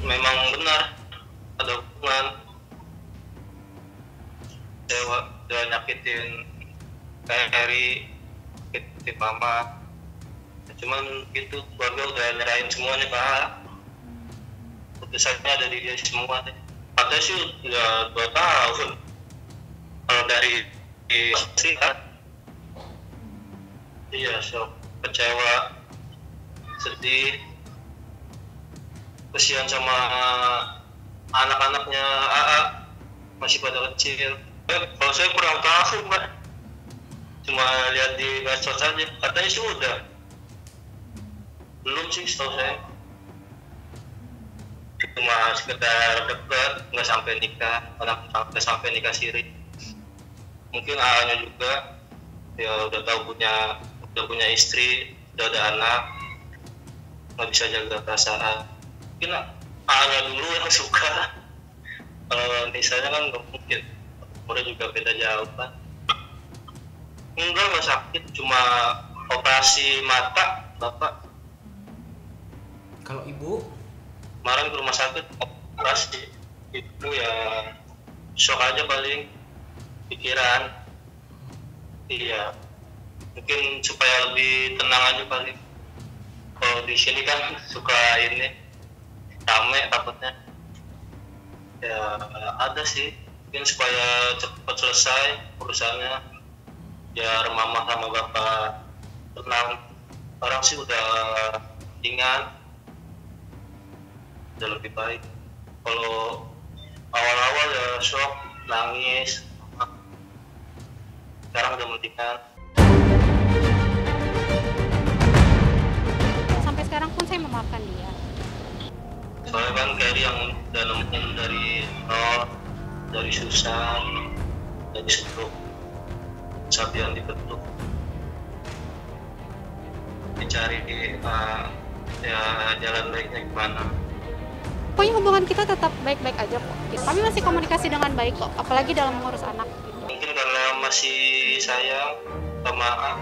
memang benar ada hubungan dewa udah nyakitin kayak Harry, nyakitin mama. Cuman gitu keluarga udah nyerahin semuanya ke A. Putusannya ada di dia semua deh. Katanya sih udah 2 tahun kalau dari sih iya, shock, kecewa, sedih, kesian sama anak-anaknya AA masih pada kecil. Kalau saya kurang tahu Mbak, cuma lihat di medsos saja, katanya sih udah. Belum sih setahu saya, cuma sekedar dekat, nggak sampai nikah, nggak sampai nikah siri. Mungkin AA-nya juga ya udah punya istri, udah ada anak, nggak bisa jaga perasaan. Mungkin AA-nya dulu yang suka. Kalau misalnya kan nggak mungkin, umurnya juga beda jauh kan. Enggak sakit, cuma operasi mata bapak. Kalau ibu? Kemarin ke rumah sakit operasi, ibu ya shock aja paling, pikiran. Iya, mungkin supaya lebih tenang aja paling. Kalau di sini kan suka ini rame takutnya. Ya ada sih, mungkin supaya cepat selesai urusannya, biar mama sama bapak tenang. Orang sih udah ringan, udah lebih baik. Kalau awal-awal ya shock, nangis, sekarang udah mendingan. Sampai sekarang pun saya memaafkan dia. Soalnya kan Kerry yang udah nemuin dari nol, dari susah, dari stroke, sapi yang dibentuk, dicari ya jalan baiknya gimana. Pokoknya hubungan kita tetap baik-baik aja kok. Kami masih komunikasi dengan baik kok, apalagi dalam mengurus anak. Mungkin karena masih sayang sama A.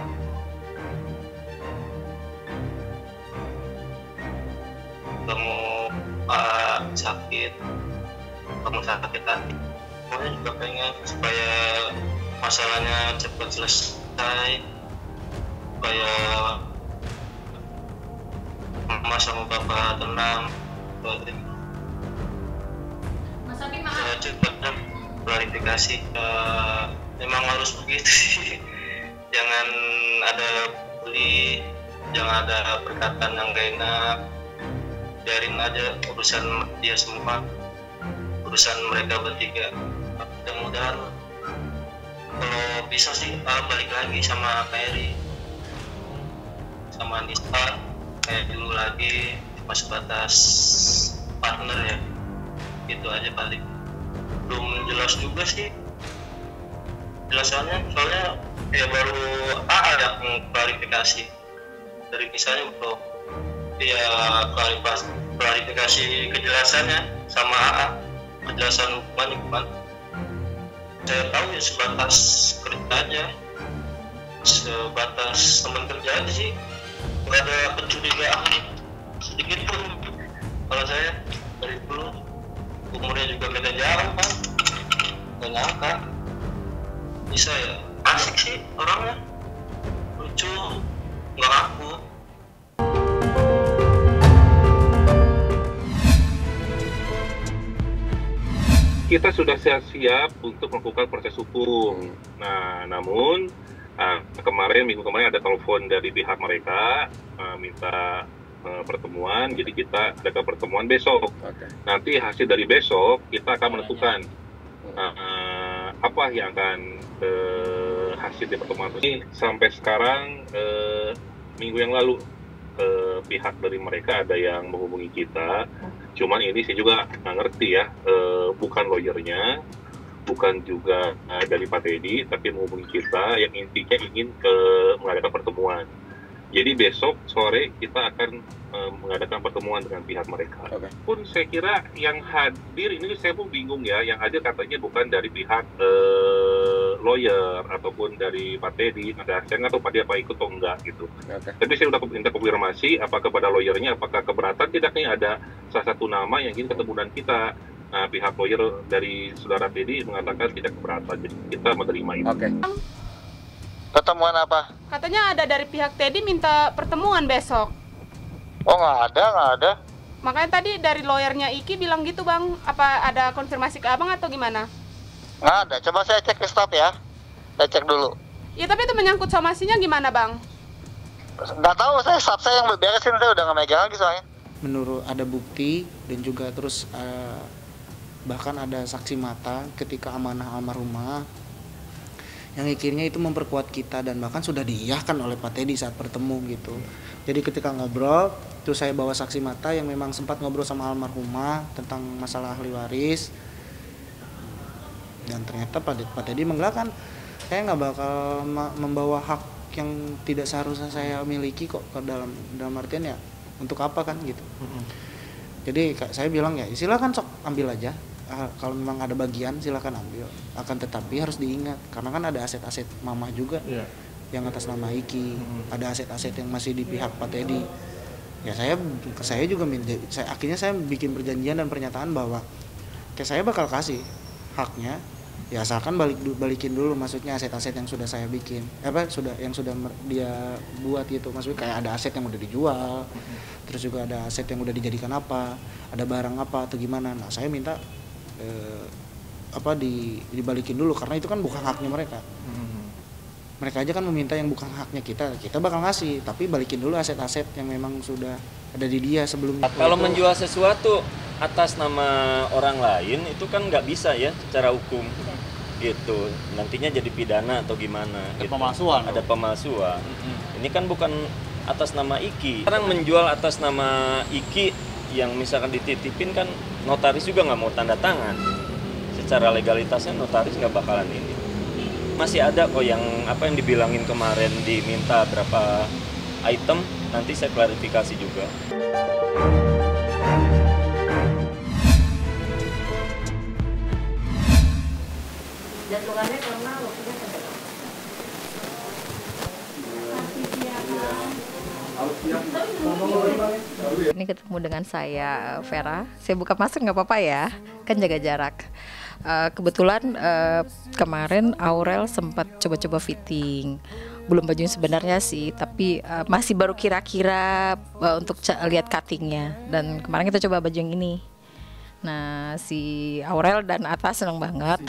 Kamu sakit, kamu sakit hati. Pokoknya juga pengen supaya masalahnya cepat selesai, supaya mama sama bapak tenang. Saya cepat klarifikasi, memang harus begitu sih. Jangan ada bully, jangan ada perkataan yang gak enak. Biarin aja urusan dia semua, urusan mereka bertiga. Mudah-mudahan kalau bisa sih balik lagi sama Kerry, sama Nisa kayak dulu lagi, cuma sebatas partner ya, gitu aja paling. Belum jelas juga sih jelasannya, soalnya ya baru ada klarifikasi dari misalnya bro, ya klarifikasi kejelasannya sama AA, kejelasan hukumannya gimana. Saya tahu ya sebatas kerja aja, sebatas teman kerja aja sih, nggak ada kecurigaan sedikit pun. Kalau saya dari dulu, umurnya juga beda jauh kan, nggak nyangka bisa ya. Asik sih orangnya, lucu, nggak ngaku. Kita sudah siap untuk melakukan proses hukum. Nah, namun minggu kemarin ada telepon dari pihak mereka minta pertemuan, jadi kita ada pertemuan besok. Okay. Nanti hasil dari besok kita akan menentukan apa yang akan hasil dari pertemuan ini. Sampai sekarang minggu yang lalu pihak dari mereka ada yang menghubungi kita, cuman ini saya juga nggak ngerti ya, bukan lawyernya, bukan juga dari Pak Teddy, tapi menghubungi kita yang intinya ingin mengadakan pertemuan. Jadi besok sore kita akan mengadakan pertemuan dengan pihak mereka. Okay. Pun saya kira yang hadir ini saya pun bingung ya, yang hadir katanya bukan dari pihak lawyer ataupun dari Pak Teddy. Saya nggak tahu Pak dia apa ikut atau enggak gitu. Okay. Tapi saya sudah minta konfirmasi apakah kepada lawyernya, apakah keberatan tidaknya ada salah satu nama yang ingin ketemu dengan kita. Nah, pihak lawyer dari saudara Teddy mengatakan tidak keberatan, jadi kita menerima itu. Oke. Pertemuan apa? Katanya ada dari pihak Teddy minta pertemuan besok. Oh nggak ada. Makanya tadi dari lawyernya Iki bilang gitu bang. Apa ada konfirmasi ke abang atau gimana? Nggak ada. Coba saya cek ke staf ya. Saya cek dulu. Ya tapi itu menyangkut somasinya gimana bang? Nggak tahu, staff saya yang beresin, saya udah nggak megang lagi soalnya. Menurut ada bukti dan juga terus bahkan ada saksi mata ketika amanah almarhumah yang akhirnya itu memperkuat kita dan bahkan sudah diiyahkan oleh Pak Teddy saat bertemu gitu. Jadi ketika ngobrol, terus saya bawa saksi mata yang memang sempat ngobrol sama almarhumah tentang masalah ahli waris. Dan ternyata Pak Teddy mengatakan, saya nggak bakal membawa hak yang tidak seharusnya saya miliki kok ke dalam artian ya untuk apa kan gitu. Jadi saya bilang ya silakan sok ambil aja. Kalau memang ada bagian silakan ambil. Akan tetapi harus diingat karena kan ada aset-aset mama juga yang atas nama Iki. Ada aset-aset yang masih di pihak Pak Teddy. Ya saya juga akhirnya saya bikin perjanjian dan pernyataan bahwa saya bakal kasih haknya. Ya asalkan balikin dulu, maksudnya aset-aset yang sudah saya bikin, yang sudah dia buat gitu, maksudnya kayak ada aset yang udah dijual, terus juga ada aset yang udah dijadikan apa, ada barang apa atau gimana. Nah saya minta dibalikin dulu karena itu kan bukan haknya mereka. Mereka aja kan meminta yang bukan haknya kita bakal ngasih, tapi balikin dulu aset-aset yang memang sudah ada di dia sebelumnya. Kalau menjual sesuatu atas nama orang lain itu kan nggak bisa ya secara hukum gitu, nantinya jadi pidana atau gimana ada gitu. Pemalsuan ada pemalsuan. Ini kan bukan atas nama Iki. Sekarang menjual atas nama Iki yang misalkan dititipin kan notaris juga nggak mau tanda tangan, secara legalitasnya notaris nggak bakalan ini. Masih ada kok yang yang dibilangin kemarin diminta berapa item, nanti saya klarifikasi juga. Jadwalnya karena waktunya Ini ketemu dengan saya, Vera. Saya buka masker nggak apa-apa ya, kan jaga jarak. Kebetulan kemarin Aurel sempat coba-coba fitting. Belum bajunya sebenarnya sih, tapi masih baru kira-kira untuk lihat cuttingnya. Dan kemarin kita coba baju yang ini. Nah, si Aurel dan Atta seneng banget.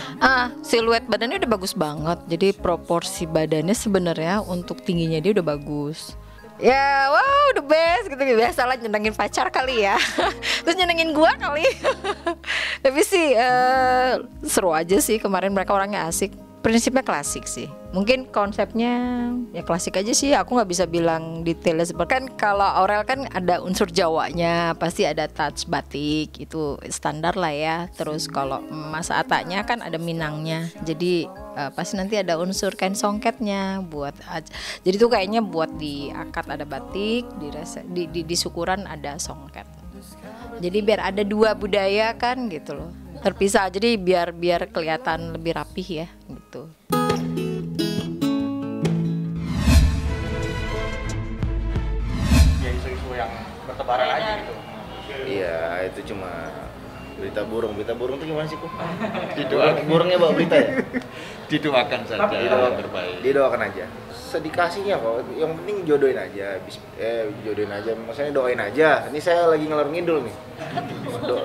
Siluet badannya udah bagus banget. Jadi proporsi badannya sebenarnya untuk tingginya dia udah bagus. Ya, wow, the best gitu. Biasalah nyenengin pacar kali ya. Terus nyenengin gua kali. Tapi sih seru aja sih, kemarin mereka orangnya asik. Prinsipnya klasik sih. Mungkin konsepnya ya klasik aja sih. Aku nggak bisa bilang detailnya seperti kan. Kalau Aurel kan ada unsur Jawanya, pasti ada touch batik, itu standar lah ya. Terus kalau Mas Atanya kan ada Minangnya. Jadi pasti nanti ada unsur kain songketnya buat. Jadi tuh kayaknya buat di akad ada batik, di syukuran ada songket. Jadi biar ada dua budaya kan gitu loh. Terpisah, jadi biar kelihatan lebih rapih ya gitu. Ya isu-isu yang bertebaran aja gitu. Iya, itu cuma berita burung tuh gimana sih kok? Burungnya bawa berita ya? Didoakan saja yang terbaik. Didoakan aja. Sedikasinya kok, yang penting jodohin aja. Jodohin aja, maksudnya doain aja. Ini saya lagi ngelor ngidul nih.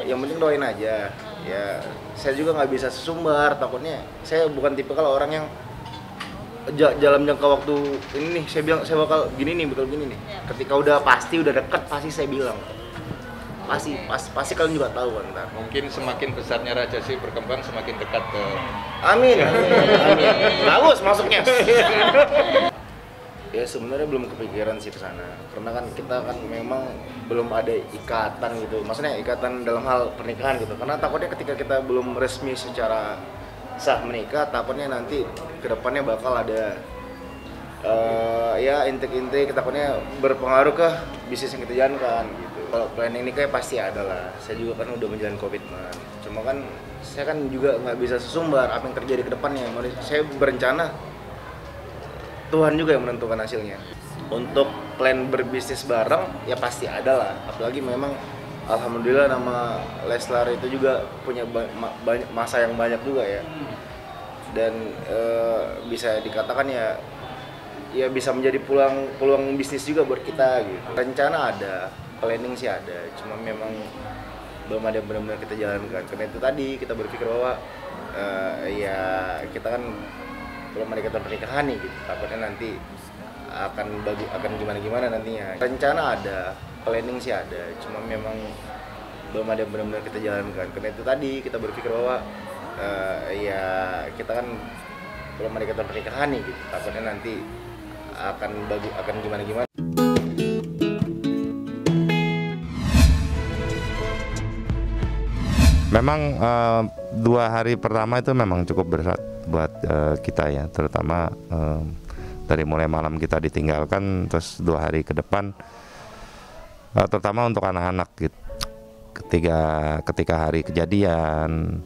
Yang penting doain aja. Ya, saya juga nggak bisa sesumbar, takutnya saya bukan tipe kalau orang yang dalam jangka waktu ini nih, saya bakal gini nih, betul gini nih. Ketika udah dekat, pasti saya bilang. Pasti kalian juga tahu kan ntar. Mungkin semakin besarnya Rajasi berkembang, semakin dekat ke. Amin. Bagus masuknya. Ya sebenarnya belum kepikiran sih ke sana, karena kan kita kan memang belum ada ikatan gitu, maksudnya ikatan dalam hal pernikahan gitu, karena takutnya ketika kita belum resmi secara sah menikah, takutnya nanti kedepannya bakal ada ya intik-intik, takutnya berpengaruh ke bisnis yang kita jalankan gitu. Kalau planning nikah pasti ada lah, saya juga kan udah menjalin komitmen, cuma kan saya kan juga nggak bisa sesumbar apa yang terjadi ke depannya. Saya berencana, Tuhan juga yang menentukan hasilnya. Untuk plan berbisnis bareng ya pasti ada lah, apalagi memang alhamdulillah nama Leslar itu juga punya banyak masa yang banyak juga ya. Dan bisa dikatakan ya bisa menjadi peluang bisnis juga buat kita gitu. Rencana ada, planning sih ada, cuma memang belum ada yang benar-benar kita jalankan. Karena itu tadi kita berpikir bahwa ya kita kan belum ada ikatan pernikahan nih gitu. Takutnya nanti akan gimana nantinya. Rencana ada, planning sih ada, cuma memang belum ada yang benar-benar kita jalankan. Karena itu tadi kita berpikir bahwa ya kita kan belum ada ikatan pernikahan nih gitu. Takutnya nanti akan gimana. Memang 2 hari pertama itu memang cukup berat buat kita ya, terutama dari mulai malam kita ditinggalkan, terus 2 hari ke depan, terutama untuk anak-anak gitu. Ketika hari kejadian,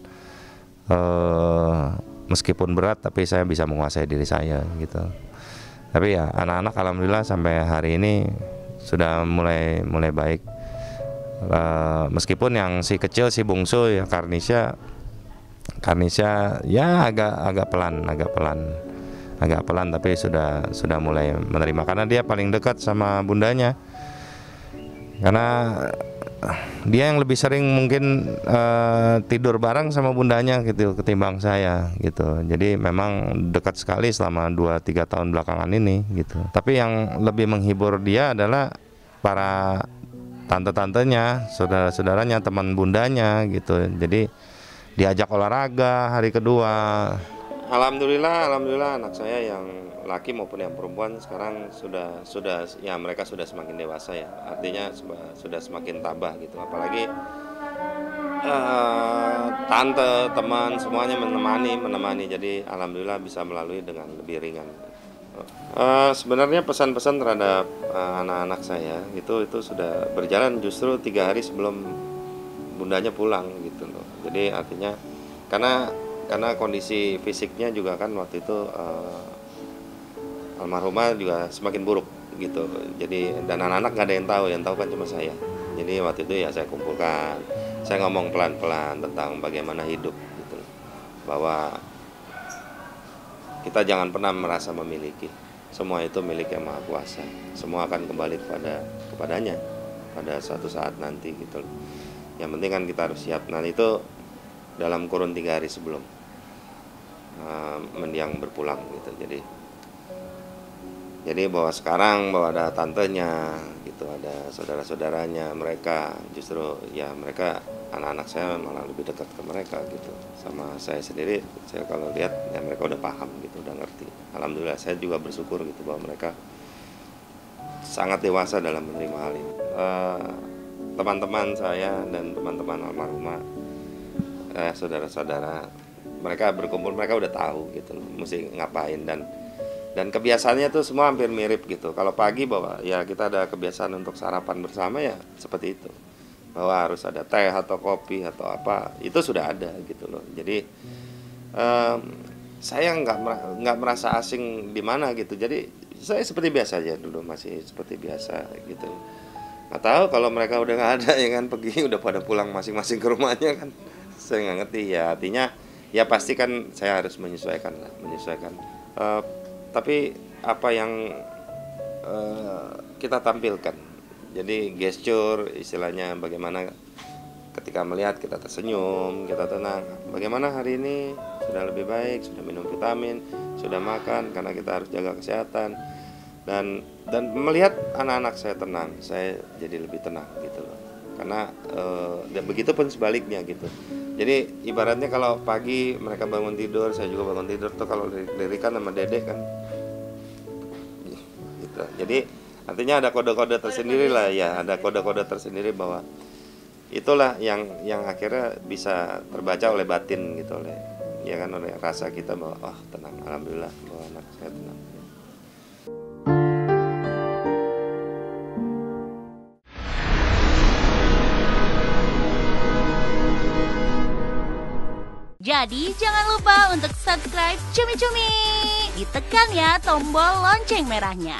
meskipun berat tapi saya bisa menguasai diri saya gitu. Tapi ya anak-anak alhamdulillah sampai hari ini sudah mulai baik. Meskipun yang si kecil, si bungsu ya Karnisha ya agak pelan tapi sudah mulai menerima, karena dia paling dekat sama bundanya, karena dia yang lebih sering mungkin tidur bareng sama bundanya gitu ketimbang saya gitu. Jadi memang dekat sekali selama 2-3 tahun belakangan ini gitu. Tapi yang lebih menghibur dia adalah para tante-tantenya, saudara-saudaranya, teman bundanya gitu. Jadi diajak olahraga hari kedua. Alhamdulillah anak saya yang laki maupun yang perempuan sekarang sudah ya mereka sudah semakin dewasa ya. Artinya sudah semakin tabah gitu. Apalagi tante, teman semuanya menemani. Jadi alhamdulillah bisa melalui dengan lebih ringan. Sebenarnya pesan-pesan terhadap anak-anak saya itu sudah berjalan justru 3 hari sebelum bundanya pulang gitu loh. Jadi artinya karena kondisi fisiknya juga kan waktu itu almarhumah juga semakin buruk gitu. Jadi dan anak-anak nggak ada yang tahu kan cuma saya. Jadi waktu itu ya saya kumpulkan, saya ngomong pelan-pelan tentang bagaimana hidup gitu, bahwa kita jangan pernah merasa memiliki. Semua itu milik Yang Maha Kuasa. Semua akan kembali kepadanya pada suatu saat nanti gitu. Yang penting kan kita harus siap. Nah itu dalam kurun 3 hari sebelum mendiang berpulang gitu. Jadi bahwa sekarang bahwa ada tantenya gitu, ada saudara-saudaranya, mereka justru ya mereka anak-anak saya malah lebih dekat ke mereka gitu. Sama saya sendiri, saya kalau lihat ya mereka udah paham gitu, udah ngerti. Alhamdulillah saya juga bersyukur gitu bahwa mereka sangat dewasa dalam menerima hal ini. Teman-teman saya dan teman-teman almarhumah, saudara-saudara, mereka berkumpul, mereka udah tahu gitu loh, mesti ngapain dan kebiasaannya tuh semua hampir mirip gitu. Kalau pagi bahwa ya kita ada kebiasaan untuk sarapan bersama ya seperti itu, bahwa harus ada teh atau kopi atau apa, itu sudah ada gitu loh. Jadi saya nggak merasa asing di mana gitu. Jadi saya seperti biasa aja dulu, masih seperti biasa gitu. Nggak tahu kalau mereka udah nggak ada ya kan, pergi udah pada pulang masing-masing ke rumahnya kan. Saya nggak ngerti ya, artinya ya pasti kan saya harus menyesuaikan. Tapi apa yang kita tampilkan, jadi gesture istilahnya bagaimana ketika melihat kita tersenyum, kita tenang. Bagaimana hari ini sudah lebih baik, sudah minum vitamin, sudah makan karena kita harus jaga kesehatan. Dan melihat anak-anak saya tenang, saya jadi lebih tenang gitu loh. Karena dan begitu pun sebaliknya gitu. Jadi ibaratnya kalau pagi mereka bangun tidur, saya juga bangun tidur tuh kalau dirikan sama dedek kan. Gitu. Jadi artinya ada kode-kode tersendiri lah ya, ada kode-kode tersendiri bahwa itulah yang akhirnya bisa terbaca oleh batin gitu, oleh ya kan, oleh rasa kita bahwa oh tenang, alhamdulillah bahwa anak saya tenang. Jadi jangan lupa untuk subscribe Cumi Cumi. Ditekan ya tombol lonceng merahnya.